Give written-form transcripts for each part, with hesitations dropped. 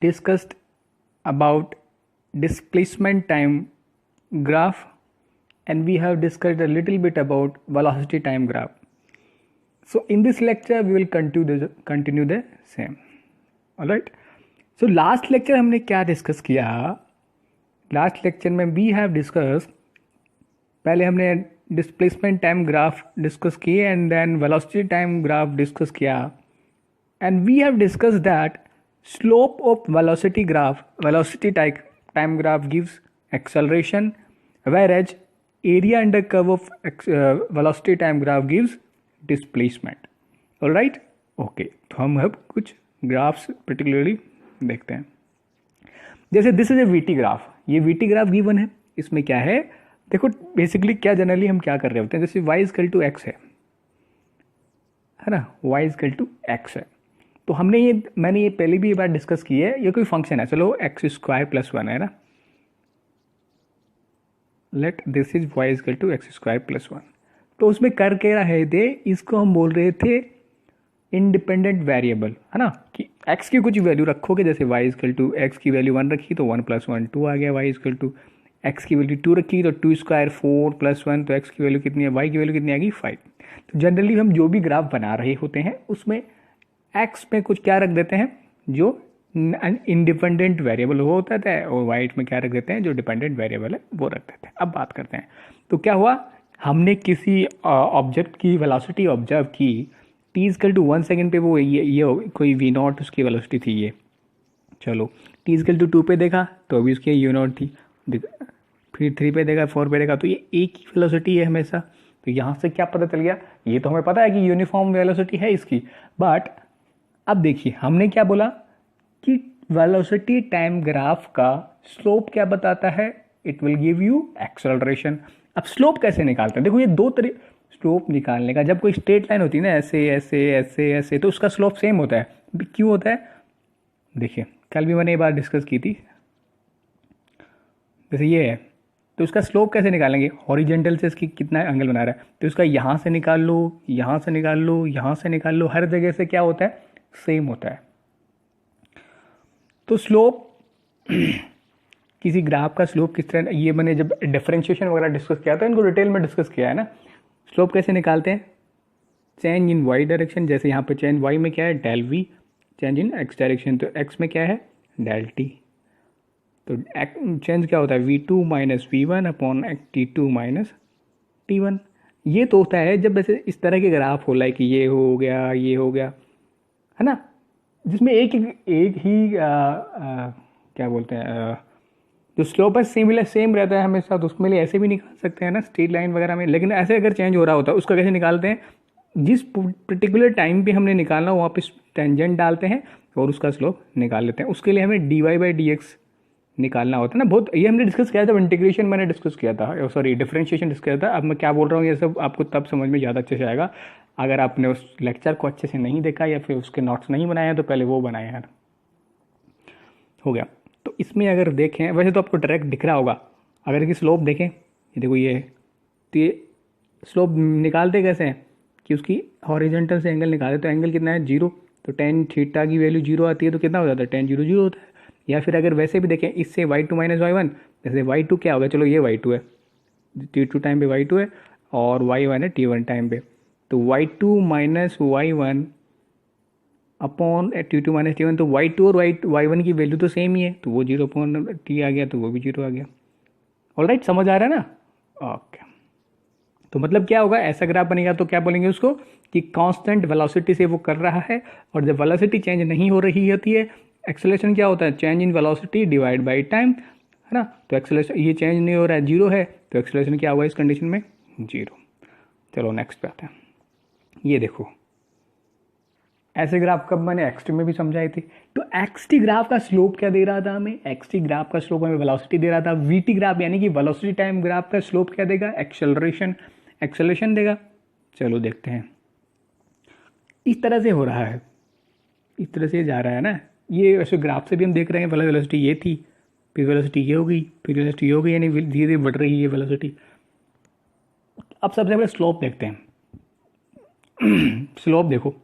discussed about displacement time graph, and we have discussed a little bit about velocity time graph. So in this lecture we will continue the same. Alright, so last lecture हमने क्या discuss किया? Last lecture में we have discuss, पहले हमने displacement time graph discuss किए and then velocity time graph discuss किया, and we have discuss that slope of velocity graph, velocity time graph gives acceleration, whereas area under curve of velocity time graph gives displacement. Alright, okay, तो हम अब कुछ graphs particularly देखते हैं. जैसे this is a VT graph, ये VT graph given है. इसमें क्या है देखो, बेसिकली क्या जनरली हम क्या कर रहे होते हैं, जैसे y इजकल टू एक्स है ना, y इजकल टू एक्स है. तो मैंने ये पहले भी एक बार डिस्कस की है. ये कोई फंक्शन है, चलो एक्स स्क्वायर प्लस वन है ना, let this is y is equal to x square plus one. तो उसमें कर के रहे थे, इसको हम बोल रहे थे इंडिपेंडेंट वेरिएबल, है ना, कि x की कुछ वैल्यू रखोगे, जैसे y इजकल टू एक्स की वैल्यू 1 रखी तो 1 + 1 2 आ गया. y इजकल टू x की वैल्यू 2 रखी तो 2 स्क्वायर 4 + 1, तो x की वैल्यू कितनी है, y की वैल्यू कितनी आ गई 5. तो जनरली हम जो भी ग्राफ बना रहे होते हैं उसमें x में कुछ क्या रख देते हैं जो इंडिपेंडेंट वेरिएबल होता है, और वाइट में क्या रख देते हैं जो डिपेंडेंट वेरिएबल है वो रख देते हैं. अब बात करते हैं, तो क्या हुआ, हमने किसी ऑब्जेक्ट की वेलोसिटी ऑब्जर्व की, t इजकल टू 1 सेकेंड पे वो ये कोई v0 उसकी वेलोसिटी थी ये. चलो t इजकल टू 2 पे देखा तो अभी उसकी u0 थी, फिर 3 पे देखा, 4 पे देखा, तो ये एक ही वेलोसिटी है हमेशा. तो यहाँ से क्या पता चल गया, ये तो हमें पता है कि यूनिफॉर्म वेलोसिटी है इसकी. बट अब देखिए हमने क्या बोला कि वेलोसिटी टाइम ग्राफ का स्लोप क्या बताता है, it will give you acceleration. अब स्लोप कैसे निकालते हैं, देखो ये दो तरीके स्लोप निकालने का. जब कोई स्ट्रेट लाइन होती है ना, ऐसे ऐसे ऐसे ऐसे, तो उसका स्लोप सेम होता है. क्यों होता है, देखिए कल भी मैंने ये बात डिस्कस की थी. जैसे ये है तो उसका स्लोप कैसे निकालेंगे, हॉरिजेंटल से इसकी कितना एंगल बना रहा है, तो इसका यहाँ से निकाल लो, यहाँ से निकाल लो, यहाँ से निकाल लो, हर जगह से क्या होता है, सेम होता है. तो स्लोप किसी ग्राफ का स्लोप किस तरह, ये मैंने जब डिफरेंशिएशन वगैरह डिस्कस किया था, इनको डिटेल में डिस्कस किया है ना. स्लोप कैसे निकालते हैं, चेंज इन वाई डायरेक्शन, जैसे यहाँ पे चेंज वाई में क्या है del v, change in x direction तो एक्स में क्या है डेल टी. तो चेंज क्या होता है v2 minus v1 upon t2 minus t1. ये तो होता है जब वैसे इस तरह के ग्राफ हो, लाइक ये हो गया, ये हो गया, है ना, जिसमें एक ही क्या बोलते हैं जो स्लोप है सेम रहता है हमेशा. तो उसमें लिए ऐसे भी निकाल सकते हैं ना स्ट्रेट लाइन वगैरह में, लेकिन ऐसे अगर चेंज हो रहा होता है उसका कैसे निकालते हैं, जिस पर्टिकुलर टाइम पे हमने निकालना वहाँ पे टेंजेंट डालते हैं और उसका स्लोप निकाल लेते हैं. उसके लिए हमें dy/dx निकालना होता है ना. बहुत ये हमने डिस्कस किया था, इंटीग्रेशन मैंने डिस्कस किया था, सॉरी डिफरेंशिएशन डिस्कस किया था. अब मैं क्या बोल रहा हूँ ये सब आपको तब समझ में ज़्यादा अच्छे से आएगा अगर आपने उस लेक्चर को अच्छे से नहीं देखा या फिर उसके नोट्स नहीं बनाए हैं, तो पहले वो बनाए हैं. हो गया. तो इसमें अगर देखें, वैसे तो आपको डायरेक्ट दिख रहा होगा, अगर इसकी स्लोप देखें, ये देखो ये, तो ये स्लोप निकालते कैसे हैं कि उसकी हॉरिजेंटल से एंगल निकालते, तो एंगल कितना है 0, तो tan थीटा की वैल्यू 0 आती है, तो कितना हो जाता है tan 0 0 होता है. या फिर अगर वैसे भी देखें इससे y2 माइनस y1, जैसे y2 क्या होगा, चलो ये y2 है, t2 टाइम पे y2 है और y1 है t1 टाइम पे, तो y2 minus y1 upon t2 minus t1, तो y2 और y1 की वैल्यू तो सेम ही है, तो वो 0 अपॉन t आ गया, तो वो भी 0 आ गया. ऑलराइट, समझ आ रहा है ना. ओके, तो मतलब क्या होगा, ऐसा ग्राफ बनेगा तो क्या बोलेंगे उसको कि कांस्टेंट वेलोसिटी से वो कर रहा है, और जब वेलोसिटी चेंज नहीं हो रही होती है, एक्सेलरेशन क्या होता है, change in velocity divide by time, है ना. तो एक्सेलरेशन ये चेंज नहीं हो रहा है, 0 है, तो एक्सेलरेशन क्या होगा इस कंडीशन में 0. चलो नेक्स्ट पे आते हैं. ये देखो ऐसे ग्राफ कब मैंने एक्सटी में भी समझाई थी. तो एक्सटी ग्राफ का स्लोप क्या दे रहा था हमें, एक्सटी ग्राफ का स्लोप हमें वेलोसिटी दे रहा था. वीटी ग्राफ यानी कि वेलोसिटी टाइम ग्राफ का स्लोप क्या देगा, एक्सेलरेशन देगा. चलो देखते हैं, इस तरह से हो रहा है, इस तरह से जा रहा है ना. ये वैसे ग्राफ से भी हम देख रहे हैं, पहले वेलोसिटी ये थी, फिर वेलोसिटी ये हो गई, फिर वेलोसिटी ये हो गई, यानी धीरे धीरे बढ़ रही है वेलोसिटी. अब सबसे पहले स्लोप देखते हैं. स्लोप देखो,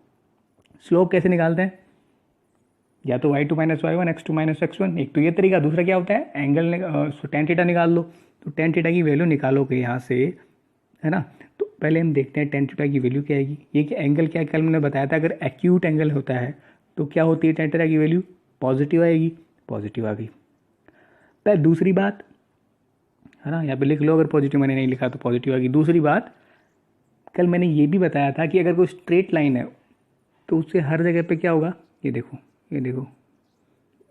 स्लोप कैसे निकालते हैं, या तो y2 minus Y one x2 minus x1, एक तो ये तरीका, दूसरा क्या होता है एंगल टेन थीटा निकाल लो। तो टेन थीटा की वैल्यू निकालोगे यहाँ से, है ना। तो पहले हम देखते हैं टेन थीटा की वैल्यू क्या आएगी। ये कि एंगल क्या, कल मैंने बताया था अगर एक्यूट एंगल होता है तो क्या होती है टेन थीटा की वैल्यू पॉजिटिव आएगी, पॉजिटिव आ गई। पर दूसरी बात, है ना, यहाँ पे लिख लो, अगर पॉजिटिव मैंने नहीं लिखा तो पॉजिटिव आ गई। दूसरी बात, कल मैंने ये भी बताया था कि अगर कोई स्ट्रेट लाइन है तो उससे हर जगह पे क्या होगा, ये देखो, ये देखो,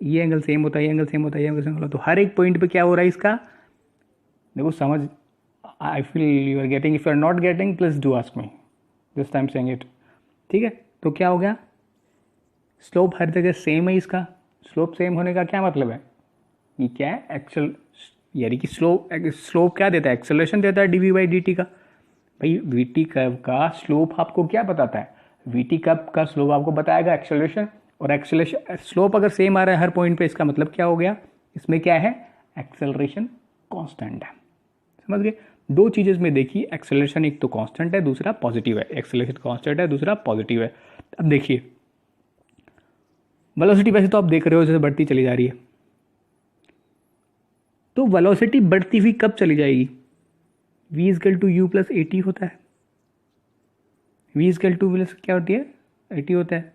ये एंगल सेम होता है, ये एंगल सेम होता है, ये एंगल सेम होता है, तो हर एक पॉइंट पे क्या हो रहा है इसका, देखो समझ, I feel you are getting, if you are not getting please do ask me this time saying it, ठीक है। तो क्या हो गया, स्लोप हर जगह सेम है इसका। स्लोप सेम होने का क्या मतलब है, ये क्या है एक्सल, यानी कि स्लोप क्या देता है, एक्सेलरेशन देता है डीवी बाई डी टी का। भाई वी टी कर्व का स्लोप आपको क्या बताता है, वी टी कर्व का स्लोप आपको बताएगा एक्सेलरेशन, और एक्सेलरेशन स्लोप अगर सेम आ रहा है हर पॉइंट पे, इसका मतलब क्या हो गया, इसमें क्या है एक्सेलरेशन कांस्टेंट है। समझ गए, दो चीज़ें इसमें देखिए, एक्सेलरेशन एक तो कांस्टेंट है, दूसरा पॉजिटिव है, एक्सेलरेशन कांस्टेंट है, दूसरा पॉजिटिव है। अब देखिए वेलोसिटी, वैसे तो आप देख रहे हो जैसे बढ़ती चली जा रही है, तो वेलोसिटी बढ़ती हुई कब चली जाएगी, v is equal to u plus a t होता है, v इजकल टू प्लस क्या होती है ए टी होता है,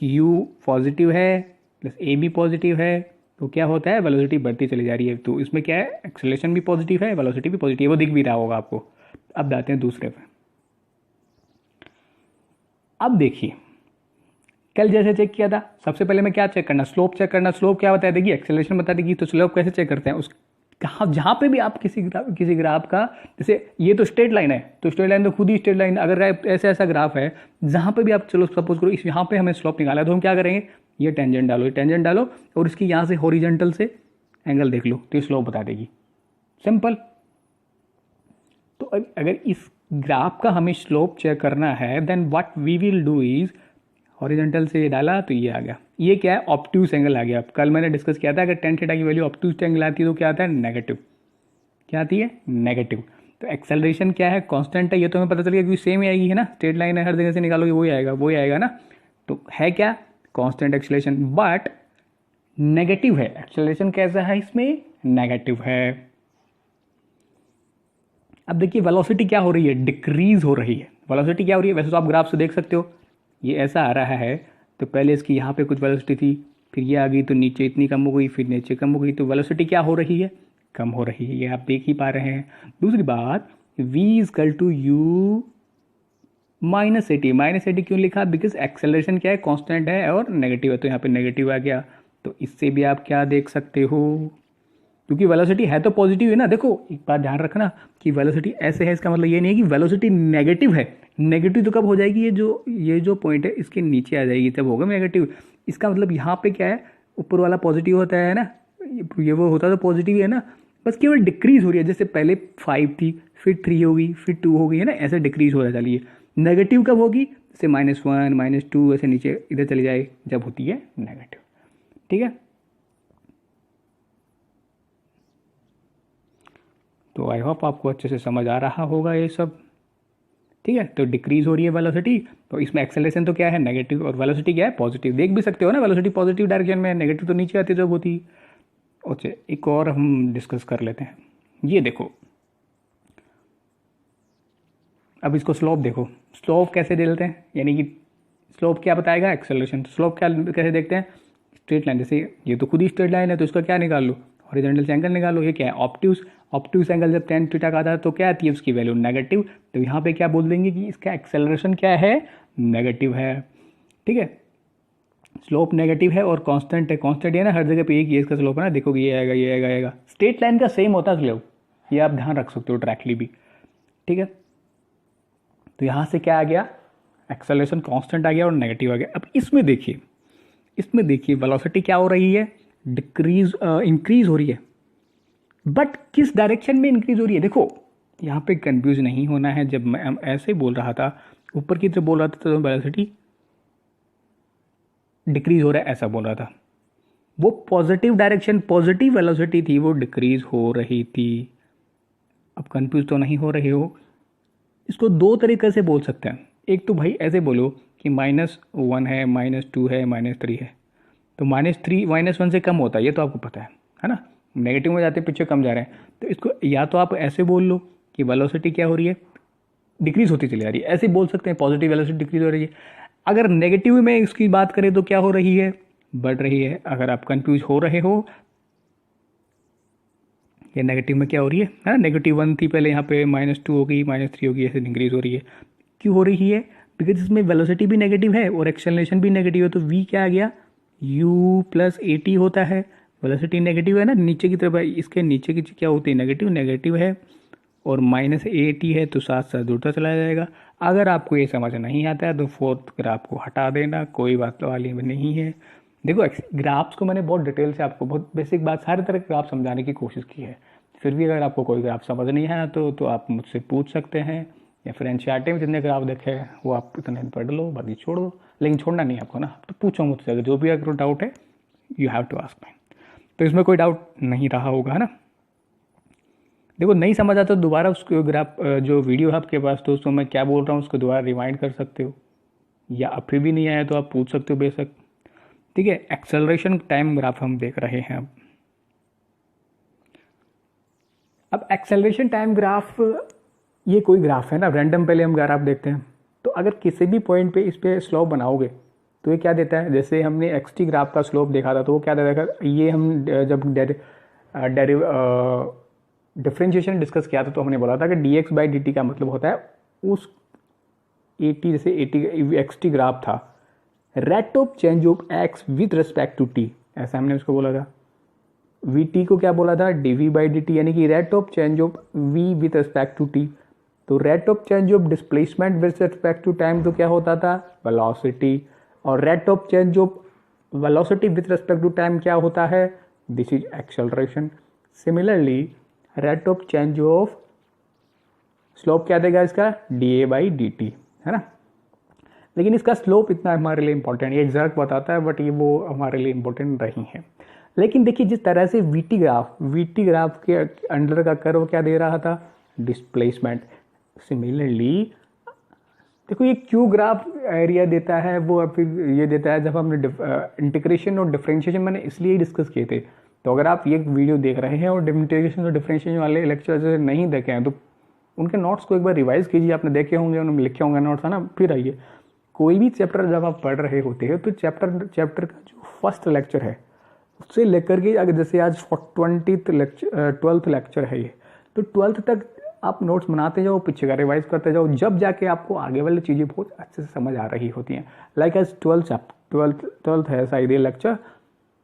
u पॉजिटिव है प्लस ए भी पॉजिटिव है, तो क्या होता है वेलोसिटी बढ़ती चली जा रही है। तो इसमें क्या है, एक्सेलरेशन भी पॉजिटिव है, वेलोसिटी भी पॉजिटिव है, वो दिख भी रहा होगा आपको। अब जाते हैं दूसरे पे। अब देखिए कल जैसे चेक किया था, सबसे पहले मैं क्या चेक करना, स्लोप चेक करना। स्लोप क्या बता देगी, एक्सेलरेशन बता देगी। तो स्लोप कैसे चेक करते हैं, उस कहाँ जहाँ पे भी आप किसी ग्राफ का, जैसे ये तो स्ट्रेट लाइन है, तो स्ट्रेट लाइन तो खुद ही स्ट्रेट लाइन, अगर ऐसा ऐसा ग्राफ है जहाँ पे भी आप, चलो सपोज करो इस यहाँ पे हमें स्लोप निकाला है, तो हम क्या करेंगे, ये टेंजेंट डालो, ये टेंजेंट डालो, और इसकी यहाँ से हॉरिजॉन्टल से एंगल देख लो, तो ये स्लोप बता देगी, सिंपल। तो अगर इस ग्राफ का हमें स्लोप चेक करना है, then what we will do is, horizontal से ये डाला तो ये आ गया, ये क्या है ऑब्ट्यूज एंगल आ गया। कल मैंने डिस्कस किया था अगर टेन थीटा की वैल्यू ऑब्ट्यूज एंगल आती है तो क्या आता है नेगेटिव, क्या आती है नेगेटिव। तो एक्सेलरेशन क्या है कांस्टेंट है, ये तो हमें पता चल गया क्योंकि सेम ही आएगी, है ना, स्ट्रेट लाइन है, हर जगह से निकालोगे वही आएगा, वही आएगा ना। तो है क्या कांस्टेंट एक्सेलरेशन, बट नेगेटिव है। एक्सेलरेशन कैसा है इसमें, नेगेटिव है। अब देखिए वेलोसिटी क्या हो रही है, डिक्रीज हो रही है। वेलोसिटी क्या हो रही है, वैसे तो आप ग्राफ से देख सकते हो, ये ऐसा आ रहा है, तो पहले इसकी यहाँ पे कुछ वेलोसिटी थी, फिर ये आ गई तो नीचे इतनी कम हो गई, फिर नीचे कम हो गई, तो वेलोसिटी क्या हो रही है, कम हो रही है, ये आप देख ही पा रहे हैं। दूसरी बात, v is equal to u minus a t, minus a t क्यों लिखा, बिकॉज एक्सेलरेशन क्या है कांस्टेंट है और नेगेटिव है, तो यहाँ पे नेगेटिव आ गया। तो इससे भी आप क्या देख सकते हो, क्योंकि वेलोसिटी है तो पॉजिटिव है ना। देखो एक बात ध्यान रखना कि वेलोसिटी ऐसे है, इसका मतलब ये नहीं है कि वेलोसिटी नेगेटिव है। नेगेटिव तो कब हो जाएगी, ये जो पॉइंट है इसके नीचे आ जाएगी, तब होगा नेगेटिव। इसका मतलब यहाँ पे क्या है, ऊपर वाला पॉजिटिव होता है ना, ये वो होता तो पॉजिटिव है ना, बस केवल डिक्रीज हो रही है। जैसे पहले 5 थी, फिर 3 होगी, फिर 2 हो गई, है ना, ऐसे डिक्रीज हो रहा है। चलिए नेगेटिव कब होगी, जैसे -1 -2 ऐसे नीचे इधर चली जाए, जब होती है नेगेटिव, ठीक है। तो आई होप आपको अच्छे से समझ आ रहा होगा ये सब, ठीक है। तो डिक्रीज हो रही है वेलोसिटी, तो इसमें एक्सेलरेशन तो क्या है नेगेटिव, और वेलोसिटी क्या है पॉजिटिव। देख भी सकते हो ना, वेलोसिटी पॉजिटिव डायरेक्शन में, नेगेटिव तो नीचे आती है जब होती। अच्छा एक और हम डिस्कस कर लेते हैं, ये देखो अब इसको स्लोप देखो, स्लोप कैसे देते हैं, यानी कि स्लोप क्या बताएगा एक्सेलरेशन। तो स्लोप क्या कैसे देखते हैं, स्ट्रेट लाइन, जैसे ये तो खुद ही स्ट्रेट लाइन है, तो इसका क्या निकाल लो, हॉरिजॉन्टल से एंगल निकालो। ये क्या है ऑब्ट्यूज, ऑब्ट्यूज एंगल जब टेन थीटा का आता है तो क्या आती है उसकी वैल्यू नेगेटिव। तो यहाँ पे क्या बोल देंगे कि इसका एक्सेलरेशन क्या है नेगेटिव है, ठीक है। स्लोप नेगेटिव है और कांस्टेंट है, कांस्टेंट है ना, हर जगह पे एक ये इसका स्लोप है ना, देखोगे ये आएगा ये आएगा आएगा। स्ट्रेट लाइन का सेम होता है स्लोप, ये आप ध्यान रख सकते हो डायरेक्टली भी, ठीक है। तो यहाँ से क्या आ गया, एक्सेलरेशन कांस्टेंट आ गया और नेगेटिव आ गया। अब इसमें देखिए वेलोसिटी क्या हो रही है, डिक्रीज इंक्रीज हो रही है, बट किस डायरेक्शन में इंक्रीज हो रही है। देखो यहाँ पे कंफ्यूज नहीं होना है, जब मैं ऐसे बोल रहा था ऊपर की तरफ बोल रहा था तो वेलोसिटी डिक्रीज हो रहा है ऐसा बोल रहा था, वो पॉजिटिव डायरेक्शन, पॉजिटिव वेलोसिटी थी, वो डिक्रीज हो रही थी। अब कंफ्यूज तो नहीं हो रहे हो, इसको दो तरीके से बोल सकते हैं। एक तो भाई ऐसे बोलो कि -1 है, -2 है, -3 है, तो -3 -1 से कम होता है, ये तो आपको पता है ना। नेगेटिव में जाते पीछे कम जा रहे हैं, तो इसको या तो आप ऐसे बोल लो कि वेलोसिटी क्या हो रही है, डिक्रीज होती चली जा रही है, ऐसे बोल सकते हैं पॉजिटिव वेलोसिटी डिक्रीज हो रही है। अगर नेगेटिव में इसकी बात करें तो क्या हो रही है, बढ़ रही है। अगर आप कंफ्यूज हो रहे हो, ये नेगेटिव में क्या हो रही है ना, -1 थी पहले, यहाँ पे -2 हो गई, -3 हो गई, ऐसे इंक्रीज हो रही है। क्यों हो रही है, बिकॉज इसमें वेलोसिटी भी नेगेटिव है और एक्सेलरेशन भी नेगेटिव है, तो v क्या आ गया, u + at होता है। वेलोसिटी नेगेटिव है ना, नीचे की तरफ है, इसके नीचे की क्या होती है, नेगेटिव, नेगेटिव है, और -at है, तो साथ साथ जुड़ता चला जाएगा। अगर आपको ये समझ नहीं आता है तो फोर्थ ग्राफ को हटा देना, कोई बात वाली नहीं है। देखो ग्राफ्स को मैंने बहुत डिटेल से आपको बहुत बेसिक बात सारी तरह के ग्राफ समझाने की कोशिश की है। फिर भी अगर आपको कोई ग्राफ समझ नहीं है तो आप मुझसे पूछ सकते हैं, या फिर एनसीईआरटी में जितने ग्राफ देखे वो आप इतने पढ़ लो, बाकी छोड़ दो। लेकिन छोड़ना नहीं आपको ना, तो पूछो मुझसे, अगर जो भी अगर डाउट है you have to ask me. तो इसमें कोई डाउट नहीं रहा होगा, है ना। देखो नहीं समझ आता तो दोबारा उसको ग्राफ जो वीडियो है आपके पास तो उसको मैं क्या बोल रहा हूँ उसको दोबारा रिवाइंड कर सकते हो, या अब फिर भी नहीं आया तो आप पूछ सकते हो बेशक। ठीक है, एक्सेलरेशन टाइम ग्राफ हम देख रहे हैं। अब एक्सेलरेशन टाइम ग्राफ, ये कोई ग्राफ है ना, रैंडम पहले हम ग्राफ देखते हैं। तो अगर किसी भी पॉइंट पे इस पे स्लोप बनाओगे तो ये क्या देता है, जैसे हमने एक्सटी ग्राफ का स्लोप देखा था तो वो क्या देता था, ये हम जब डिफ्रेंशिएशन डिस्कस किया था तो हमने बोला था कि dx/dt का मतलब होता है उस 80 जैसे 80 एक्सटी ग्राफ था, rate of change of x with respect to t, ऐसा हमने उसको बोला था। vt को क्या बोला था, dv/dt, यानी कि rate of change of v with respect to t। तो rate of change of displacement with respect to time तो क्या होता था, वेलोसिटी, और rate of change of velocity with respect to time क्या होता है, this is acceleration. Similarly rate of change of slope क्या देगा इसका, da/dt, है ना। लेकिन इसका स्लोप इतना हमारे लिए इंपॉर्टेंट, ये एग्जैक्ट बताता है बट ये वो हमारे लिए इंपॉर्टेंट नहीं है। लेकिन देखिए जिस तरह से वीटी ग्राफ के अंडर का कर्व क्या दे रहा था, डिस्प्लेसमेंट। सिमिलरली देखो ये क्यू ग्राफ एरिया देता है, वो फिर ये देता है जब हमने इंटीग्रेशन और डिफरेंशिएशन मैंने इसलिए डिस्कस किए थे। तो अगर आप ये वीडियो देख रहे हैं और इंटीग्रेशन और डिफरेंशिएशन वाले लेक्चर नहीं देखे हैं तो उनके नोट्स को एक बार रिवाइज कीजिए, आपने देखे होंगे, उन्होंने लिखे होंगे नोट्स, है ना। फिर आइए, कोई भी चैप्टर जब आप पढ़ रहे होते हैं तो चैप्टर का जो फर्स्ट लेक्चर है उससे लेकर के अगर जैसे आज 12th लेक्चर है ये, तो 12th तक आप नोट्स बनाते जाओ, पीछे का रिवाइज करते जाओ, जब जाके आपको आगे वाली चीज़ें बहुत अच्छे से समझ आ रही होती हैं। लाइक एज 12th है शायद ये लेक्चर,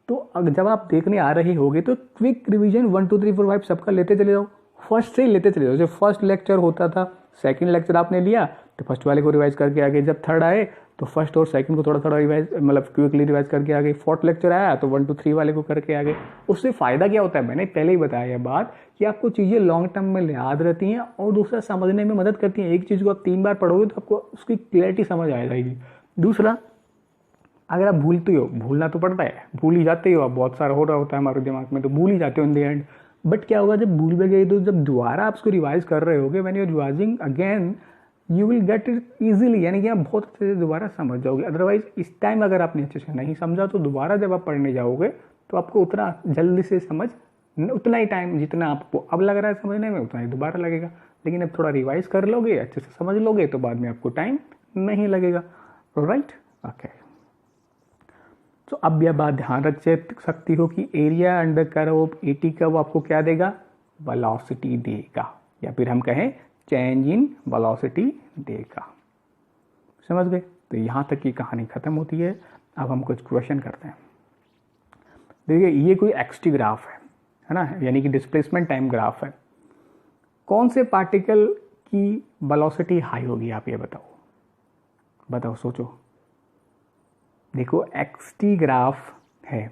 तो जब आप देखने आ रहे होगे तो क्विक रिवीजन 1 2 3 4 5 सबका लेते चले जाओ, फर्स्ट से ही लेते चले जाओ। जब फर्स्ट लेक्चर होता था, सेकंड लेक्चर आपने लिया तो फर्स्ट वाले को रिवाइज करके आगे, जब थर्ड आए तो फर्स्ट और सेकंड को थोड़ा थोड़ा रिवाइज मतलब क्विकली रिवाइज करके आगे, फोर्थ लेक्चर आया तो 1 2 3 वाले को करके आगे। उससे फ़ायदा क्या होता है, मैंने पहले ही बताया यह बात कि आपको चीज़ें लॉन्ग टर्म में याद रहती हैं और दूसरा समझने में मदद करती हैं। एक चीज़ को आप 3 बार पढ़ोगे तो आपको उसकी क्लैरिटी समझ आ जाएगी। दूसरा, अगर आप भूलते हो, भूलना तो पड़ता है, भूल ही जाते हो आप, बहुत सारा हो रहा होता है हमारे दिमाग में तो भूल ही जाते हो इन द एंड। बट क्या होगा जब भूल भी गए तो जब दोबारा आप उसको रिवाइज कर रहे होगे, when you are revising again you will get it easily, यानी कि आप बहुत अच्छे से दोबारा समझ जाओगे। अदरवाइज इस टाइम अगर आपने अच्छे से नहीं समझा तो दोबारा जब आप पढ़ने जाओगे तो आपको उतना जल्दी से समझ, उतना ही टाइम जितना आपको अब लग रहा है समझने में उतना ही दोबारा लगेगा। लेकिन अब थोड़ा रिवाइज कर लोगे, अच्छे से समझ लोगे तो बाद में आपको टाइम नहीं लगेगा। Right, okay. तो अब यह बात ध्यान रख सकती हो कि एरिया अंडर कर्व ऑफ 80 का वो आपको क्या देगा, वेलोसिटी देगा, या फिर हम कहें चेंज इन वेलोसिटी देगा। समझ गए। तो यहाँ तक की कहानी खत्म होती है। अब हम कुछ क्वेश्चन करते हैं। देखिए ये कोई एक्सटी ग्राफ है ना, यानी कि डिस्प्लेसमेंट टाइम ग्राफ है। कौन से पार्टिकल की वेलोसिटी हाई होगी, आप ये बताओ सोचो। देखो एक्सटी ग्राफ है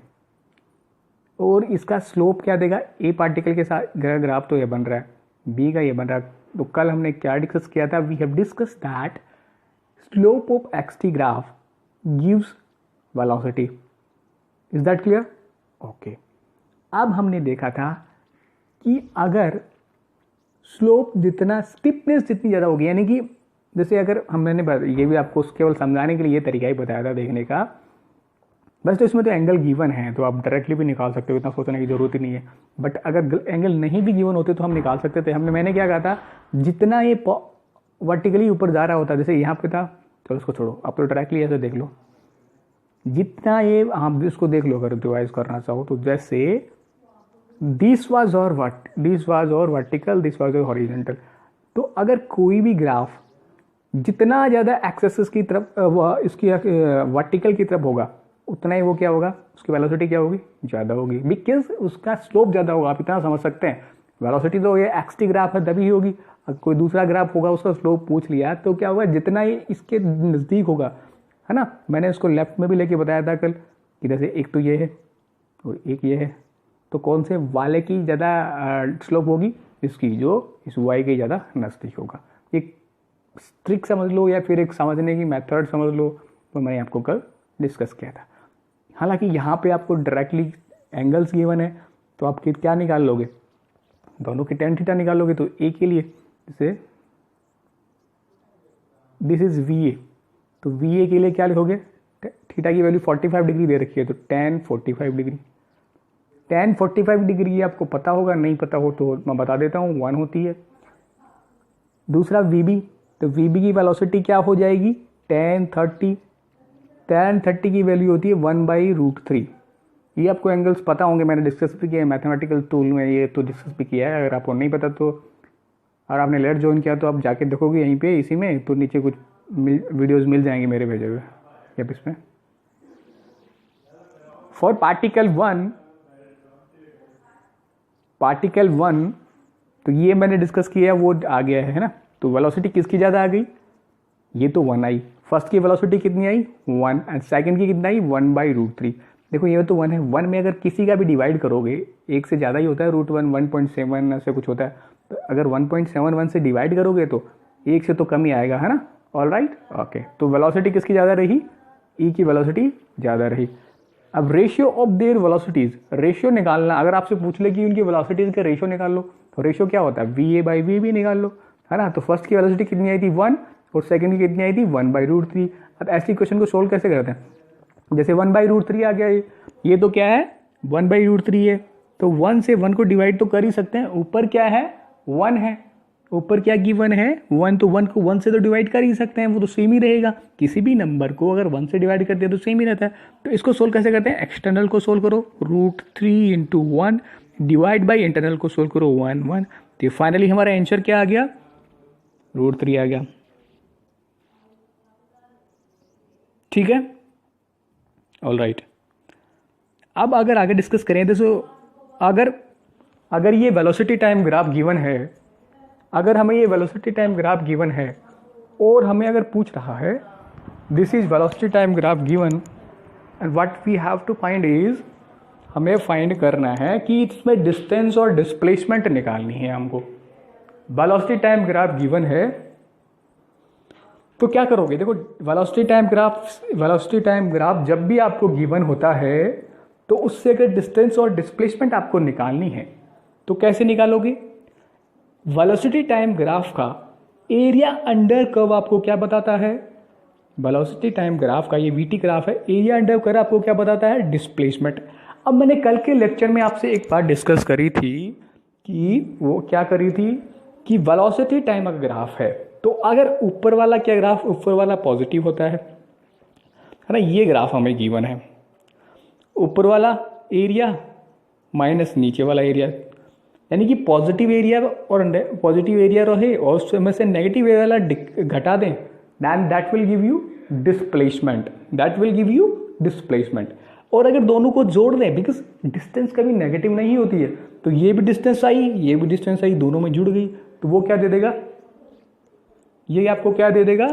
और इसका स्लोप क्या देगा, ए पार्टिकल के साथ ग्राफ तो ये बन रहा है, बी का ये बन रहा है। तो कल हमने क्या डिस्कस किया था, we have discuss that slope of x t graph gives velocity. Is that clear? Okay. अब हमने देखा था कि अगर स्लोप जितना, स्टिफनेस जितनी ज़्यादा होगी, यानी कि जैसे अगर हमने ये भी आपको केवल समझाने के लिए ये तरीका ही बताया था देखने का बस तो इसमें तो एंगल गिवन है तो आप डायरेक्टली भी निकाल सकते हो, इतना सोचने की ज़रूरत ही नहीं है। बट अगर एंगल नहीं भी गिवन होते तो हम निकाल सकते थे। मैंने क्या कहा था, जितना ये वर्टिकली ऊपर जा रहा होता, जैसे यहाँ पे था, चलो उसको छोड़ो, आप तो डायरेक्टली ऐसे देख लो, जितना ये हम इसको देख लो, अगर डिवाइस करना चाहो तो, जैसे दिस वाज और वर्टिकल, दिस वाज और हॉरिजॉन्टल। तो अगर कोई भी ग्राफ जितना ज़्यादा एक्सेस की तरफ इसकी वर्टिकल की तरफ होगा, उतना ही वो क्या होगा, उसकी वेलोसिटी क्या होगी, ज़्यादा होगी, बिकॉज उसका स्लोप ज़्यादा होगा। आप इतना समझ सकते हैं, वेलोसिटी तो ये एक्स ग्राफ है तभी होगी। अगर कोई दूसरा ग्राफ होगा, उसका स्लोप पूछ लिया, तो क्या होगा, जितना ही इसके नज़दीक होगा, है ना। मैंने उसको लेफ्ट में भी लेके बताया था कल कि जैसे एक तो ये है और एक ये है, तो कौन से वाले की ज़्यादा स्लोप होगी, इसकी, जो इस वाई के ज़्यादा नज़दीक होगा। एक ट्रिक समझ लो या फिर एक समझने की मेथड समझ लो, तो मैंने आपको कल डिस्कस किया था। हालांकि यहाँ पे आपको डायरेक्टली एंगल्स गिवन है, तो आप क्या निकाल लोगे, दोनों की tan थीटा निकाल लोगे। तो ए के लिए जैसे दिस इज वी ए, तो वी ए के लिए क्या लिखोगे, थीटा की वैल्यू 45 डिग्री दे रखी है, तो tan 45 डिग्री। tan 45 डिग्री आपको पता होगा, नहीं पता हो तो मैं बता देता हूँ, 1 होती है। दूसरा वी बी, तो वी बी की वेलोसिटी क्या हो जाएगी, tan 30। tan 30 की वैल्यू होती है 1/√3। ये आपको एंगल्स पता होंगे, मैंने डिस्कस भी किया है मैथमेटिकल टूल में, ये तो डिस्कस भी किया है। अगर आपको नहीं पता तो, और आपने लेट ज्वाइन किया तो आप जाके देखोगे यहीं पे इसी में, तो नीचे कुछ वीडियोस मिल जाएंगे मेरे भेजे हुए या इसमें। फॉर पार्टिकल वन, तो ये मैंने डिस्कस किया, वो आ गया है ना। तो वेलोसिटी किसकी ज़्यादा आ गई, ये तो 1 आई। फर्स्ट की वेलोसिटी कितनी आई, 1, एंड सेकंड की कितना आई, 1/√3। देखो ये तो 1 है, 1 में अगर किसी का भी डिवाइड करोगे, एक से ज़्यादा ही होता है, √1 1.7 ऐसे कुछ होता है, तो अगर 1.71 से डिवाइड करोगे तो एक से तो कम ही आएगा, है ना। All right, okay. तो वेलोसिटी किसकी ज़्यादा रही, ई की वेलोसिटी ज़्यादा रही। अब ratio of their velocities, ratio निकालना, अगर आपसे पूछ ले कि उनकी वेलोसिटीज़ का रेशियो निकाल लो, तो रेशियो क्या होता है, VA/VB निकाल लो, है ना। तो फर्स्ट की वेलोसिटी कितनी आई थी, 1, और सेकंड की कितनी आई थी, 1/√3। अब ऐसी क्वेश्चन को सोल्व कैसे करते हैं, जैसे 1/√3 आ गया, ये तो क्या है, 1/√3 है, तो 1 से 1 को डिवाइड तो कर ही सकते हैं, ऊपर क्या है, 1 है, ऊपर क्या गिवन है, 1, तो 1 को 1 से तो डिवाइड कर ही सकते हैं, वो तो सेम ही रहेगा। किसी भी नंबर को अगर 1 से डिवाइड करते हैं तो सेम ही रहता है। तो इसको सोल्व कैसे करते हैं, एक्सटर्नल को सोल्व करो, √3 × 1 डिवाइड बाई इंटरनल को सोल्व करो, 1 1। तो फाइनली हमारा आंसर क्या आ गया, √3 आ गया। ठीक है, ऑल राइट। अब अगर आगे डिस्कस करें तो अगर ये वेलोसिटी टाइम ग्राफ गिवन है, अगर हमें ये वेलोसिटी टाइम ग्राफ गिवन है और हमें अगर पूछ रहा है this is velocity time graph given and what we have to find is, हमें फाइंड करना है कि इसमें डिस्टेंस और डिस्प्लेसमेंट निकालनी है हमको। वेलोसिटी टाइम ग्राफ गिवन है तो क्या करोगे, देखो वेलोसिटी टाइम ग्राफ जब भी आपको गिवन होता है तो उससे अगर डिस्टेंस और डिस्प्लेसमेंट आपको निकालनी है तो कैसे निकालोगे, वेलोसिटी टाइम ग्राफ का एरिया अंडर कर्व आपको क्या बताता है, वेलोसिटी टाइम ग्राफ का ये वीटी ग्राफ है, एरिया अंडर कर्व आपको क्या बताता है, डिस्प्लेसमेंट। अब मैंने कल के लेक्चर में आपसे एक बात डिस्कस करी थी कि वो क्या करी थी कि वेलोसिटी टाइम का ग्राफ है, तो अगर ऊपर वाला क्या ग्राफ, ऊपर वाला पॉजिटिव होता है ना, ये ग्राफ हमें गिवन है, ऊपर वाला एरिया माइनस नीचे वाला एरिया, यानी कि पॉजिटिव एरिया रहे और उसमें से नेगेटिव एरिया वाला घटा दें, then that will give you displacement. और अगर दोनों को जोड़ दें, बिकॉज डिस्टेंस कभी नेगेटिव नहीं होती है, तो ये भी डिस्टेंस आई, ये भी डिस्टेंस आई, दोनों में जुड़ गई, तो वो क्या दे देगा, ये आपको क्या दे देगा,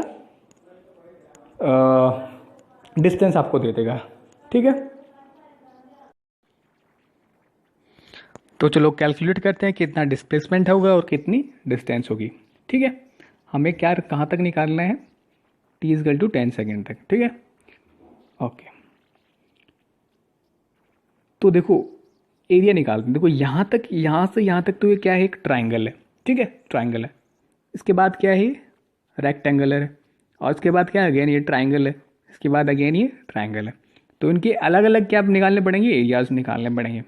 डिस्टेंस आपको दे देगा। ठीक है, तो चलो कैलकुलेट करते हैं कितना डिस्प्लेसमेंट होगा और कितनी डिस्टेंस होगी। ठीक है, हमें क्या कहाँ तक निकालना है, t = 10 सेकेंड तक। ठीक है, ओके। तो देखो एरिया निकालते हैं, देखो यहाँ तक, यहाँ से यहाँ तक तो ये क्या है, एक ट्राइंगल है। ठीक है, ट्राइंगल है, इसके बाद क्या है, रेक्टेंगल है, और इसके बाद क्या है, अगेन ये ट्राइंगल है, इसके बाद अगेन ये ट्राइंगल है। तो इनके अलग अलग क्या निकालने पड़ेंगे, एरियाज निकालने पड़ेंगे।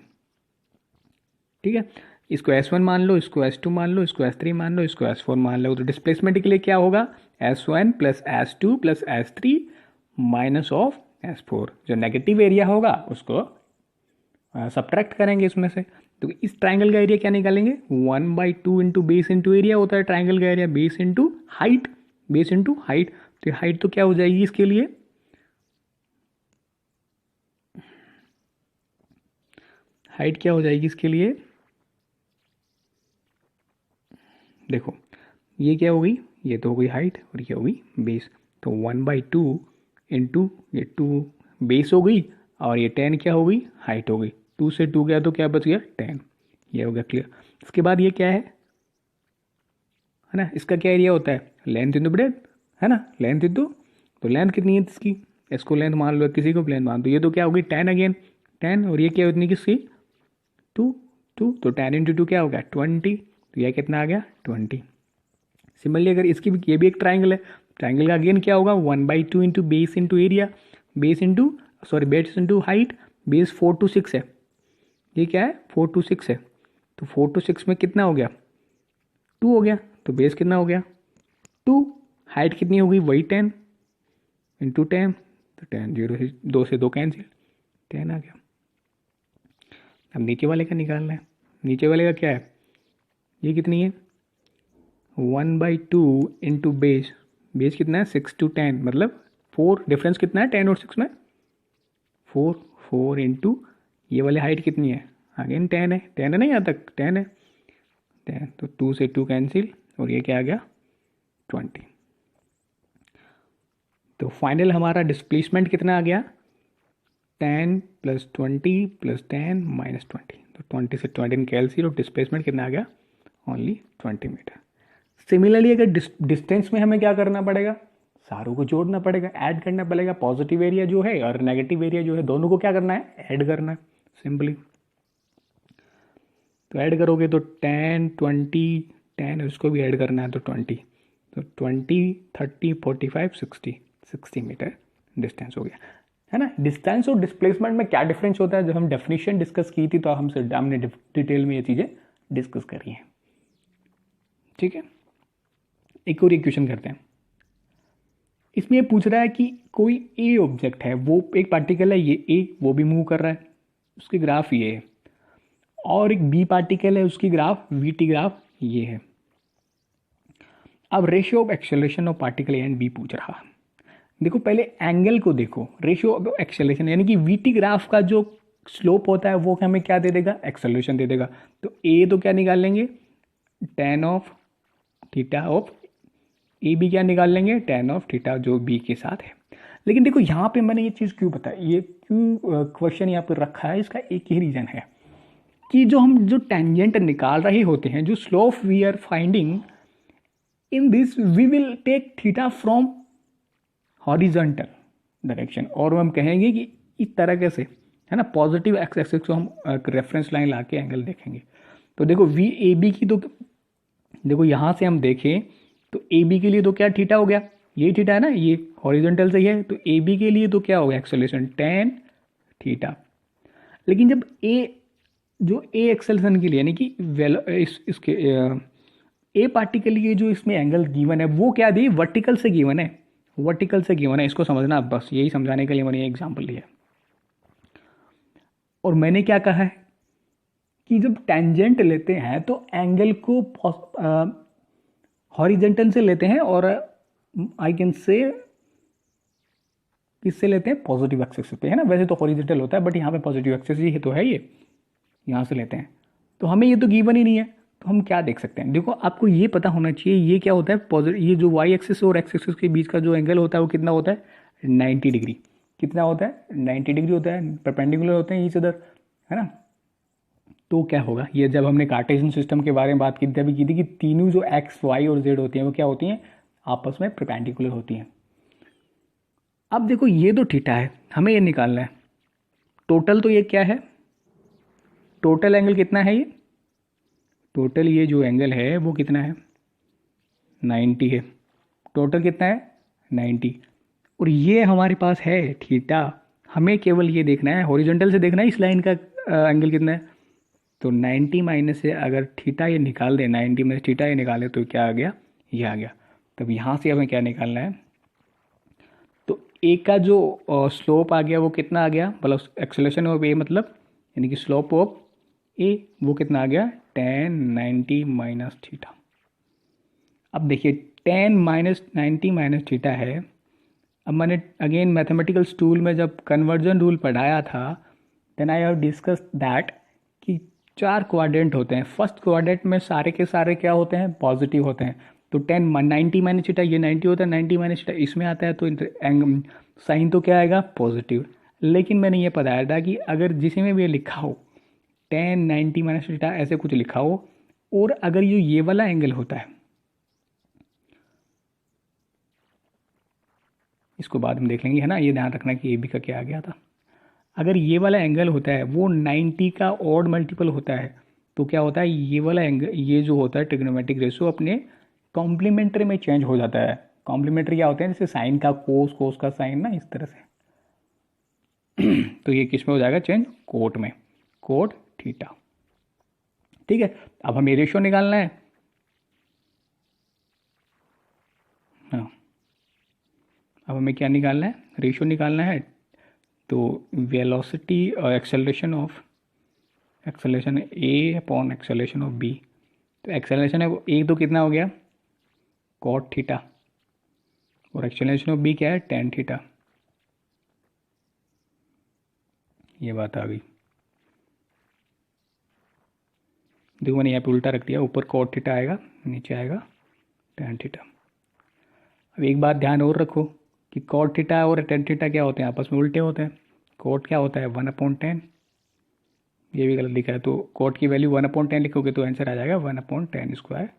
ठीक है, इसको S1 मान लो, इसको S2 मान लो, इसको S3 मान लो, इसको S4 मान लो। तो डिस्प्लेसमेंट के लिए क्या होगा, S1 plus S2 plus S3 minus of S4। जो नेगेटिव एरिया होगा उसको सब्ट्रैक्ट करेंगे इसमें से। तो इस ट्राइंगल का एरिया क्या निकालेंगे, 1/2 इंटू बेस इंटू एरिया होता है ट्राइंगल का area, base into height, base into height. तो हाइट तो क्या हो जाएगी इसके लिए, हाइट क्या हो जाएगी इसके लिए, देखो ये क्या हो गई, ये तो हो गई हाइट और ये हो गई बेस। तो 1/2 इंटू ये 2 बेस हो गई और ये 10 क्या हो गई, हाइट हो गई। 2 से 2 गया तो क्या बच गया, 10। ये हो गया क्लियर। इसके बाद ये क्या है ना, इसका क्या एरिया होता है, लेंथ इंटू ब्रेथ, है ना, लेंथ इंटू, तो लेंथ कितनी है इसकी, इसको लेंथ मान लो, किसी को लेंथ मान दो। ये तो क्या होगी 10 अगेन 10, और ये क्या होती किसकी 2 2, तो 10 इंटू 2 क्या हो गया 20। तो यह कितना आ गया 20। सिमिलरली अगर इसकी भी, ये भी एक ट्राइंगल है, ट्राइंगल का अगेन क्या होगा 1/2 into base into area, base into sorry base into height, base 4 to 6 है, ये क्या है 4 to 6 है। तो 4 to 6 में कितना हो गया 2 हो गया, तो बेस कितना हो गया 2, हाइट कितनी हो गई वही 10 इंटू 10, तो 10 0 से 2 से 2 कैंसिल, 10 आ गया। अब नीचे वाले का निकालना है, नीचे वाले का क्या है, ये कितनी है 1/2 इंटू बेस, बेस कितना है 6 to 10, मतलब 4, डिफरेंस कितना है 10 और 6 में 4, 4 इंटू ये वाली हाइट कितनी है अगेन 10 है, 10 है ना, यहाँ तक 10 है 10, तो 2 से 2 कैंसिल और ये क्या आ गया 20। तो फाइनल हमारा डिस्प्लेसमेंट कितना आ गया 10 प्लस 20 प्लस 10 माइनस 20, तो 20 से 20 कैंसिल और डिस्प्लेसमेंट कितना आ गया ओनली 20 मीटर। सिमिलरली अगर डिस्टेंस में हमें क्या करना पड़ेगा, सारों को जोड़ना पड़ेगा, ऐड करना पड़ेगा, पॉजिटिव एरिया जो है और नेगेटिव एरिया जो है दोनों को क्या करना है, ऐड करना है सिंपली। तो ऐड करोगे तो 10 20 10, उसको भी ऐड करना है तो 20, तो 20 30 45 60 मीटर डिस्टेंस हो गया, है ना। डिस्टेंस और डिस्प्लेसमेंट में क्या डिफरेंस होता है, जब हम डेफिनेशन डिस्कस की थी तो हमने डिटेल में ये चीज़ें डिस्कस करी हैं। ठीक है, एक और क्वेश्चन करते हैं। इसमें ये पूछ रहा है कि कोई ए ऑब्जेक्ट है, वो एक पार्टिकल है ये ए, वो भी मूव कर रहा है, उसकी ग्राफ ये है, और एक बी पार्टिकल है उसकी ग्राफ वीटी ग्राफ ये है। अब ratio of acceleration of particle A and B पूछ रहा है। देखो पहले एंगल को देखो, रेशियो ऑफ एक्सेलरेशन यानी कि वीटी ग्राफ का जो स्लोप होता है वो हमें क्या दे देगा, एक्सेलरेशन दे देगा। तो ए तो क्या निकाल लेंगे tan of theta of A, B क्या निकाल लेंगे tan ऑफ थीटा जो बी के साथ है। लेकिन देखो यहाँ पे मैंने ये चीज़ क्यों बताई, ये क्यों क्वेश्चन यहाँ पे रखा है, इसका एक ही रीज़न है कि जो टेंजेंट निकाल रहे होते हैं, जो slope we are finding in this, we will take theta from horizontal direction, और हम कहेंगे कि इस तरह से, है ना, पॉजिटिव एक्स एक्सिस को हम रेफरेंस लाइन ला के एंगल देखेंगे। तो देखो वी ए बी की, तो देखो यहाँ से हम देखें तो ए बी के लिए तो क्या थीटा हो गया, ये थीटा है ना, ये हॉरिजॉन्टल से ही है, तो ए बी के लिए तो क्या होगा एक्सेलरेशन tan थीटा। लेकिन जब ए, जो ए एक्सेलरेशन के लिए यानी कि इसके ए पार्टिकल के जो इसमें एंगल गिवन है वो क्या दी, वर्टिकल से गिवन है, वर्टिकल से गिवन है, इसको समझना, बस यही समझाने के लिए मैंने एग्जाम्पल लिया। और मैंने क्या कहा है कि जब टेंजेंट लेते हैं तो एंगल को हॉरिजॉन्टल से लेते हैं, और आई कैन से किससे लेते हैं, पॉजिटिव एक्सिस पे, है ना। वैसे तो हॉरिजॉन्टल होता है बट यहाँ पे पॉजिटिव एक्सिस ही तो है, ये यहाँ से लेते हैं। तो हमें ये तो गिवन ही नहीं है, तो हम क्या देख सकते हैं, देखो आपको ये पता होना चाहिए ये क्या होता है पॉजिटिव, ये जो वाई एक्सिस और एक्स एक्सिस के बीच का जो एंगल होता है वो कितना होता है 90 डिग्री, कितना होता है 90 डिग्री होता है, परपेंडिकुलर होते हैं ईच अदर, है ना। तो क्या होगा, ये जब हमने कार्टेशियन सिस्टम के बारे में बात की थी, की थी कि तीनों जो एक्स वाई और जेड होती हैं वो क्या होती हैं, आपस में परपेंडिकुलर होती हैं। अब देखो ये तो थीटा है, हमें ये निकालना है टोटल, तो ये क्या है, टोटल एंगल कितना है, ये टोटल ये जो एंगल है वो कितना है 90 है, टोटल कितना है 90, और ये हमारे पास है थीटा, हमें केवल ये देखना है, हॉरिजॉन्टल से देखना है इस लाइन का एंगल कितना है। तो 90 माइनस से अगर थीटा ये निकाल दें, 90 माइनस थीटा ये निकाले तो क्या आ गया, ये आ गया। तब यहाँ से हमें क्या निकालना है, तो ए का जो स्लोप आ गया वो कितना आ गया, मतलब एक्सेलरेशन ऑफ ए मतलब यानी कि स्लोप ऑफ ए वो कितना आ गया, tan 90 माइनस थीटा। अब देखिए tan माइनस 90 माइनस थीटा है। अब मैंने अगेन मैथमेटिकल टूल में जब कन्वर्जन रूल पढ़ाया था, then I have discuss that कि 4 क्वाड्रेंट होते हैं। फर्स्ट क्वाड्रेंट में सारे के सारे क्या होते हैं, पॉजिटिव होते हैं। तो 90 माइनस थीटा, ये 90 होता है, 90 माइनस थीटा इसमें आता है, तो साइन तो क्या आएगा, पॉजिटिव। लेकिन मैंने ये बताया था कि अगर जिसे में भी लिखा हो tan 90 माइनस थीटा ऐसे कुछ लिखा हो, और अगर ये वाला एंगल होता है, इसको बाद में देख लेंगे, है ना, ये ध्यान रखना कि ए बी का क्या आ गया था। अगर ये वाला एंगल होता है वो 90 का ऑड मल्टीपल होता है, तो क्या होता है, ये वाला एंगल, ये जो होता है ट्रिग्नोमेट्रिक रेशियो अपने कॉम्प्लीमेंट्री में चेंज हो जाता है। कॉम्प्लीमेंट्री क्या होते हैं, जैसे साइन का कोस, कोस का साइन ना, इस तरह से। तो ये किस में हो जाएगा चेंज, कोट में, कोट थीटा। ठीक है, अब हमें रेशियो निकालना है। हाँ, अब हमें क्या निकालना है, रेशियो निकालना है। तो वेलोसिटी और acceleration of, acceleration A upon acceleration of B. तो एक्सेलरेशन है वो एक तो कितना हो गया, कॉट थीटा, और एक्सेलरेशन ऑफ बी क्या है, टेन थीटा। ये बात आ गई। देखो मैंने यहाँ पे उल्टा रख दिया, ऊपर कॉट थीटा आएगा, नीचे आएगा टेन थीटा। अब एक बात ध्यान और रखो कि कॉट थीटा और टेन थीटा क्या होते हैं, आपस में उल्टे होते हैं। कॉट क्या होता है 1/10, ये भी गलत लिखा है, तो कॉट की वैल्यू 1/10 लिखोगे तो आंसर आ जाएगा 1/10 स्क्वायर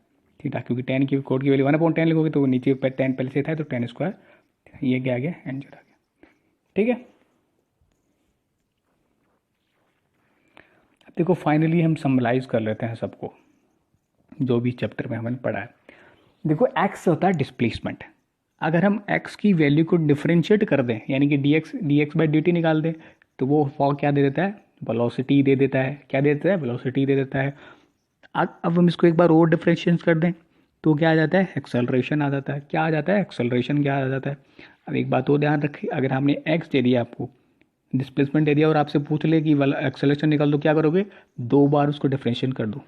थीटा, क्योंकि टेन की कोट की वैल्यू 1/10 लिखोगे तो नीचे पर 10 पहले से था, तो 10 स्क्वायर, ये क्या आ गया, आंसर आ गया। ठीक है, अब देखो फाइनली हम समराइज कर लेते हैं सबको, जो भी चैप्टर में हमने पढ़ा है। देखो एक्स होता है डिस्प्लेसमेंट। अगर हम एक्स की वैल्यू को डिफ्रेंशिएट कर दें, यानी कि dx बाई dt निकाल दें, तो वो फॉर क्या दे देता है, वेलोसिटी दे देता है। क्या दे देता है, वेलोसिटी दे देता है। अब हम इसको एक बार और डिफ्रेंशिएट कर दें तो क्या आ जाता है, एक्सेलरेशन आ जाता है। क्या आ जाता है, एक्सेलरेशन क्या आ जाता है। अब एक बात और ध्यान रखिए, अगर हमने एक्स दे दिया आपको, डिस्प्लेसमेंट दे दिया, और आपसे पूछ ले कि एक्सेलरेशन निकाल दो, क्या करोगे, 2 बार उसको डिफ्रेंशिएट कर दो।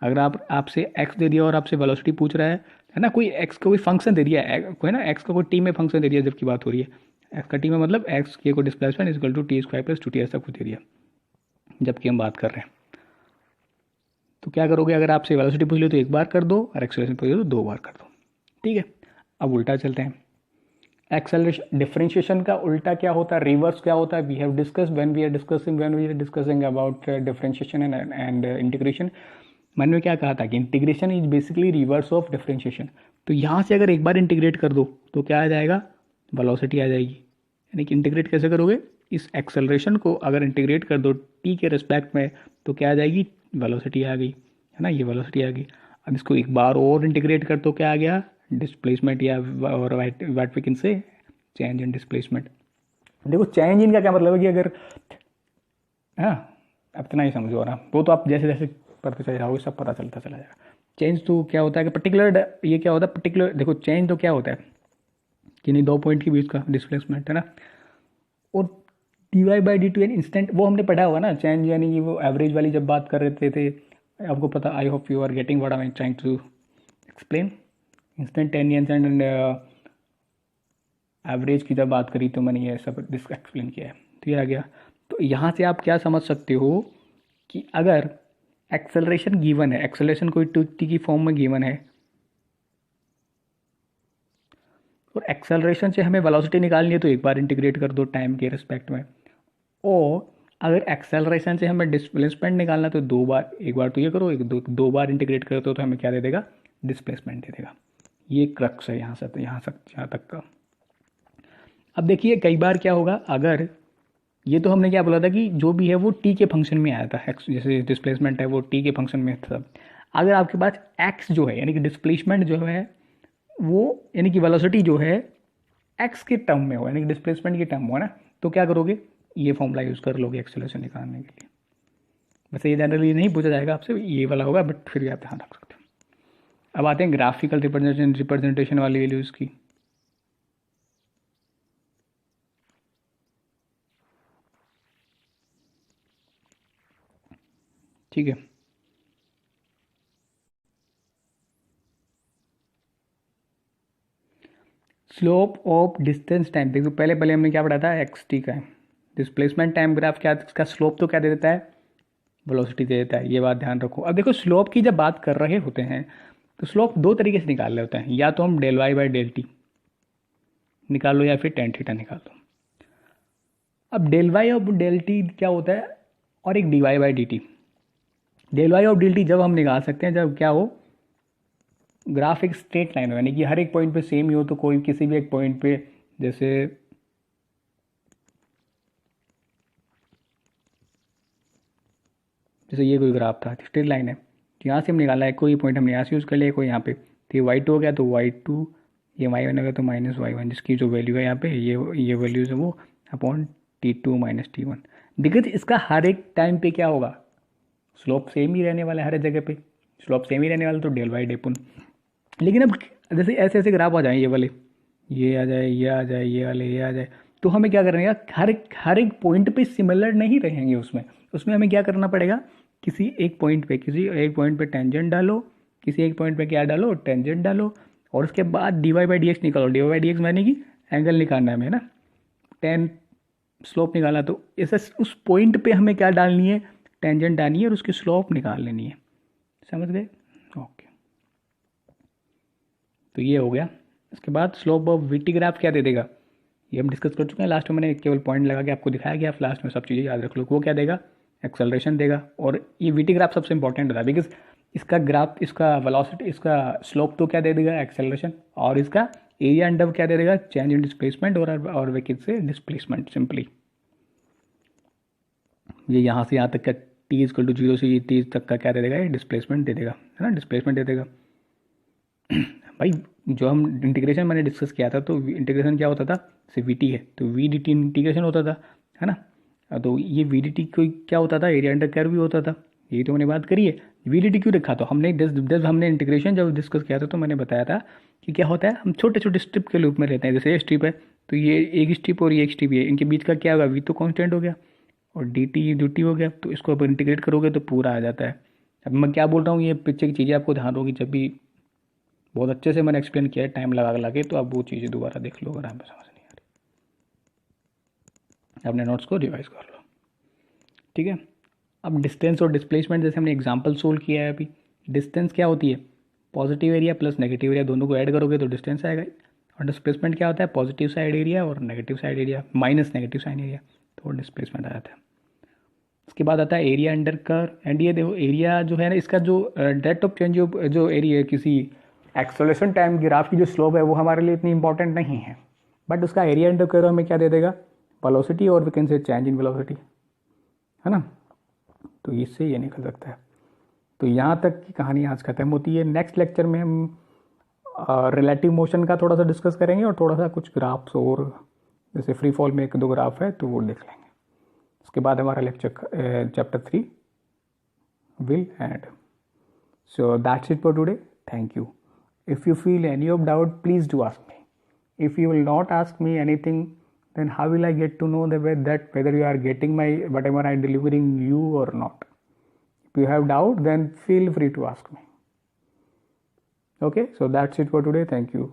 अगर आपसे एक्स दे दिया और आपसे वेलोसिटी पूछ रहा है ना, कोई एक्स का कोई फंक्शन दे दिया है, कोई ना एक्स का कोई टी में फंक्शन दे दिया, जबकि बात हो रही है एक्स का टी में, मतलब एक्स के को displacement equal to t square plus 2t ऐसा कुछ दे दिया, जबकि हम बात कर रहे हैं। तो क्या करोगे, अगर आपसे वेलोसिटी पूछ लो तो एक बार कर दो, और एक्सेलरेशन पूछ लो तो 2 बार कर दो। ठीक है, अब उल्टा चलते हैं। एक्सेलरेशन डिफरेंशिएशन का उल्टा क्या होता है, रिवर्स क्या होता है, we have discussed when we are discussing about differentiation and integration. मैंने क्या कहा था कि integration is basically reverse of differentiation. तो यहाँ से अगर एक बार इंटीग्रेट कर दो तो क्या आ जाएगा, वेलोसिटी आ जाएगी। यानी कि इंटीग्रेट कैसे करोगे, इस एक्सेलरेशन को अगर इंटीग्रेट कर दो टी के रिस्पेक्ट में तो क्या आ जाएगी, वेलोसिटी आ गई, है ना, ये वेलोसिटी आ गई। अब इसको एक बार और इंटीग्रेट कर तो क्या आ गया, डिस्प्लेसमेंट, या और what we can say change in displacement. देखो चेंज इन का क्या मतलब है कि अगर, हाँ अब इतना ही समझो ना, वो तो आप जैसे जैसे पढ़ते चले जाओगे सब पता चलता चला जाएगा। चेंज तो क्या होता है कि पर्टिकुलर, ये क्या होता है पर्टिकुलर, देखो चेंज तो क्या होता है कि नहीं, 2 पॉइंट के बीच का डिस्प्लेसमेंट, है ना। और dy/dt यानी इंस्टेंट, वो हमने पढ़ा होगा ना, चेंज यानी कि वो एवरेज वाली जब बात कर रहे थे आपको पता, I hope you are getting what I am trying to explain. Instantaneous and average की जब बात करी तो मैंने ये सब एक्सप्लेन किया है, तो ये आ गया। तो यहाँ से आप क्या समझ सकते हो कि अगर एक्सेलरेशन गिवन है, एक्सेलरेशन कोई टी की फॉर्म में गिवन है, और एक्सेलरेशन से हमें वेलोसिटी निकालनी है तो एक बार इंटीग्रेट कर दो टाइम के रिस्पेक्ट में। और अगर एक्सेलरेशन से हमें डिस्प्लेसमेंट निकालना है तो 2 बार, एक बार तो ये करो, दो बार इंटीग्रेट करते हो तो हमें क्या दे देगा, डिस्प्लेसमेंट दे देगा। ये क्रक्स है यहाँ से यहाँ तक का। अब देखिए कई बार क्या होगा, अगर ये तो हमने क्या बोला था कि जो भी है वो टी के फंक्शन में आया था, जैसे डिस्प्लेसमेंट है वो टी के फंक्शन में था। अगर आपके पास एक्स जो है यानी कि डिस्प्लेसमेंट जो है वो, यानी कि वेलोसिटी जो है एक्स के टर्म में हो, यानी कि डिस्प्लेसमेंट के टर्म हो, ना, तो क्या करोगे, ये फॉर्मूला यूज़ कर लोगे एक्सेलरेशन निकालने के लिए। वैसे ये जनरली नहीं पूछा जाएगा आपसे, ये वाला होगा, बट फिर भी आप ध्यान रख सकते हैं। अब आते हैं ग्राफिकल रिप्रेजेंटेशन वाली वैल्यूज़ की। ठीक है, स्लोप ऑफ डिस्टेंस टाइम, देखो पहले पहले हमने क्या पढ़ा था, एक्स टी का है। डिस्प्लेसमेंट टाइम ग्राफ क्या, इसका स्लोप तो क्या दे देता है, वेलोसिटी दे देता है, ये बात ध्यान रखो। अब देखो स्लोप की जब बात कर रहे होते हैं तो स्लोप दो तरीके से निकाल रहे होते हैं, या तो हम del y by del t निकाल लो या फिर टेन थीटा निकाल लो। अब del y of del t क्या होता है, और एक d Y by d t. Del y of del t जब हम निकाल सकते हैं जब क्या हो, ग्राफ एक स्ट्रेट लाइन हो, यानी कि हर एक पॉइंट पे सेम ही हो, तो कोई किसी भी एक पॉइंट पे जैसे ये कोई ग्राफ था, स्ट्रेट लाइन है, तो यहाँ से हम निकाला है, कोई पॉइंट हमने यहाँ से यूज़ कर लिया, कोई यहाँ पे, तो ये y2 हो गया, तो y2 ये y1 हो गया, तो माइनस y1, जिसकी जो वैल्यू है यहाँ पे, ये वैल्यूज है वो अपॉन t2 माइनस t1। दिक्कत इसका हर एक टाइम पे क्या होगा, स्लोप सेम ही रहने वाला है, हर जगह पे स्लोप सेम ही रहने वाला, तो डेल वाई डेपुन। लेकिन अब जैसे ऐसे ऐसे ग्राफ आ जाए, ये वाले ये आ जाए, ये आ जाए, ये वाले ये आ जाए, तो हमें क्या करना है, हर एक पॉइंट पे सिमिलर नहीं रहेंगे उसमें उसमें हमें क्या करना पड़ेगा, किसी एक पॉइंट पे टेंजेंट डालो, किसी एक पॉइंट पे क्या डालो, टेंजेंट डालो, और उसके बाद D Y by D X निकालो। D Y by D X यानी कि एंगल निकालना है हमें ना, टेन स्लोप निकाला, तो ऐसा उस पॉइंट पे हमें क्या डालनी है, टेंजेंट डालनी है और उसकी स्लोप निकाल लेनी है। समझ गए, ओके। तो ये हो गया। इसके बाद स्लोप ऑफ वीटी ग्राफ क्या दे देगा, ये हम डिस्कस कर चुके हैं लास्ट में, मैंने केवल पॉइंट लगा के आपको दिखाया गया, लास्ट में सब चीज़ें याद रख लो। वो क्या देगा, एक्सेलरेशन देगा। और ये वीटी ग्राफ सबसे इंपॉर्टेंट होता है, बिकॉज इसका ग्राफ, इसका वेलोसिटी, इसका स्लोप तो क्या दे देगा, एक्सेलरेशन, और इसका एरिया अंडर क्या दे देगा, चेंज इन डिस्प्लेसमेंट, और वे किस से डिस्प्लेसमेंट सिंपली। ये यहाँ से यहाँ तक का टी इक्वल टू 0 से टी तक का क्या दे देगा, ये डिस्प्लेसमेंट दे देगा, है ना, डिस्प्लेसमेंट दे देगा। भाई जो हम इंटीग्रेशन मैंने डिस्कस किया था, तो इंटीग्रेशन क्या होता था, जैसे वी टी है तो वी डी टी इंटीग्रेशन होता था, है ना। तो ये वी डी टी को क्या होता था, एरिया अंडर कर्व भी होता था, यही तो मैंने बात करी है। वी डी टी क्यों रखा, तो हमने हमने इंटीग्रेशन जब डिस्कस किया था तो मैंने बताया था कि क्या होता है, हम छोटे छोटे स्ट्रिप के लूप में रहते हैं। जैसे ये स्ट्रिप है, तो ये एक स्ट्रिप और ये एक स्ट्रिप है, इनके बीच का क्या होगा, वी तो कॉन्स्टेंट हो गया, और डी टी हो गया, तो इसको अब इंटीग्रेट करोगे तो पूरा आ जाता है। अब मैं क्या बोल रहा हूँ, ये पीछे की चीज़ें आपको ध्यान होगी, जब भी बहुत अच्छे से मैंने एक्सप्लेन किया है टाइम लगा के, तो आप वो चीज़ें दोबारा देख लो अगर आपको समझ नहीं आ रही, अपने नोट्स को रिवाइज कर लो, ठीक है। अब डिस्टेंस और डिस्प्लेसमेंट, जैसे हमने एग्जांपल सोल्व किया है अभी, डिस्टेंस क्या होती है, positive area plus negative area, दोनों को ऐड करोगे तो डिस्टेंस आएगा। और डिस्प्लेसमेंट क्या होता है, पॉजिटिव साइड एरिया और negative side area minus negative side area, तो डिस्प्लेसमेंट आ जाता है। उसके बाद आता है एरिया अंडर कर्व। एंड ये देखो एरिया जो है ना, इसका जो रेट ऑफ चेंज जो एरिया किसी एक्सेलरेशन टाइम ग्राफ की जो स्लोप है वो हमारे लिए इतनी इंपॉर्टेंट नहीं है, बट उसका एरिया अंडर कर्व हमें क्या दे देगा, वेलोसिटी, और we can say change in velocity, है ना। तो इससे ये निकल सकता है। तो यहाँ तक की कहानी आज खत्म होती है। नेक्स्ट लेक्चर में हम रिलेटिव मोशन का थोड़ा सा डिस्कस करेंगे, और थोड़ा सा कुछ ग्राफ्स, और जैसे फ्री फॉल में एक दो ग्राफ है तो वो देख लेंगे। उसके बाद हमारा lecture chapter 3 will end. So that's it for today. Thank you. If you feel any of doubt, please do ask me. If you will not ask me anything, then how will I get to know whether you are getting my whatever I am delivering you or not? If you have doubt, then feel free to ask me. Okay, so that's it for today. Thank you.